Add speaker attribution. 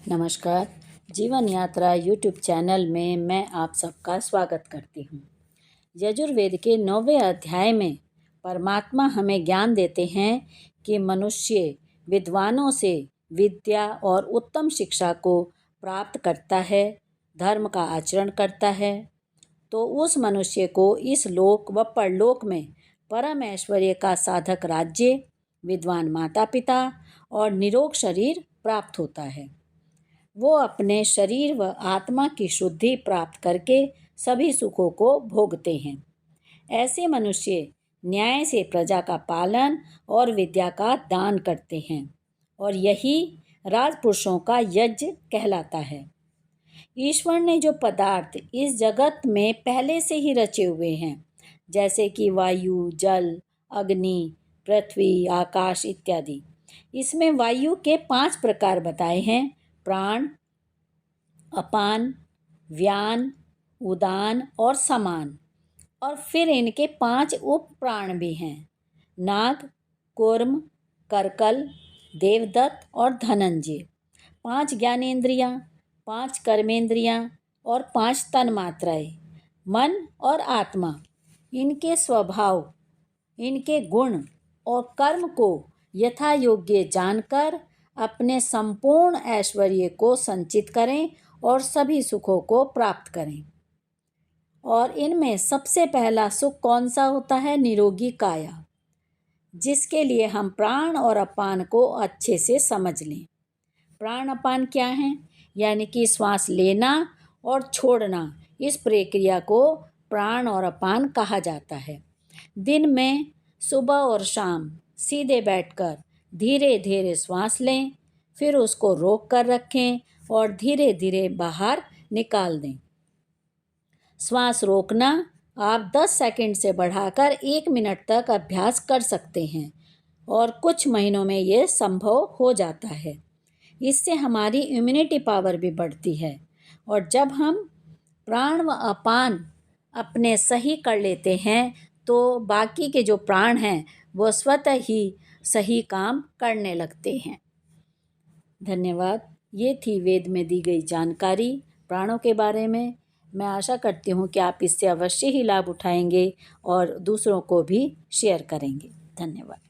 Speaker 1: नमस्कार। जीवन यात्रा यूट्यूब चैनल में मैं आप सबका स्वागत करती हूँ। यजुर्वेद के 9वें अध्याय में परमात्मा हमें ज्ञान देते हैं कि मनुष्य विद्वानों से विद्या और उत्तम शिक्षा को प्राप्त करता है, धर्म का आचरण करता है, तो उस मनुष्य को इस लोक व परलोक में परम ऐश्वर्य का साधक राज्य, विद्वान माता पिता और निरोग शरीर प्राप्त होता है। वो अपने शरीर व आत्मा की शुद्धि प्राप्त करके सभी सुखों को भोगते हैं। ऐसे मनुष्य न्याय से प्रजा का पालन और विद्या का दान करते हैं और यही राजपुरुषों का यज्ञ कहलाता है। ईश्वर ने जो पदार्थ इस जगत में पहले से ही रचे हुए हैं, जैसे कि वायु, जल, अग्नि, पृथ्वी, आकाश इत्यादि, इसमें वायु के 5 प्रकार बताए हैं: प्राण, अपान, व्यान, उदान और समान। और फिर इनके 5 उप प्राण भी हैं: नाग, कूर्म, करकल, देवदत्त और धनंजय। 5 ज्ञानेंद्रियां, 5 कर्मेंद्रियां और 5 तन्मात्राएं, मन और आत्मा। इनके स्वभाव, इनके गुण और कर्म को यथा योग्य जानकर अपने संपूर्ण ऐश्वर्य को संचित करें और सभी सुखों को प्राप्त करें। और इनमें सबसे पहला सुख कौन सा होता है? निरोगी काया, जिसके लिए हम प्राण और अपान को अच्छे से समझ लें। प्राण अपान क्या है? यानी कि श्वास लेना और छोड़ना, इस प्रक्रिया को प्राण और अपान कहा जाता है। दिन में सुबह और शाम सीधे बैठकर धीरे धीरे श्वास लें, फिर उसको रोक कर रखें और धीरे धीरे बाहर निकाल दें। श्वास रोकना आप 10 सेकंड से बढ़ाकर 1 मिनट तक अभ्यास कर सकते हैं और कुछ महीनों में ये संभव हो जाता है। इससे हमारी इम्यूनिटी पावर भी बढ़ती है और जब हम प्राण व अपान अपने सही कर लेते हैं तो बाकी के जो प्राण हैं वो स्वतः ही सही काम करने लगते हैं। धन्यवाद। ये थी वेद में दी गई जानकारी प्राणों के बारे में। मैं आशा करती हूँ कि आप इससे अवश्य ही लाभ उठाएंगे और दूसरों को भी शेयर करेंगे। धन्यवाद।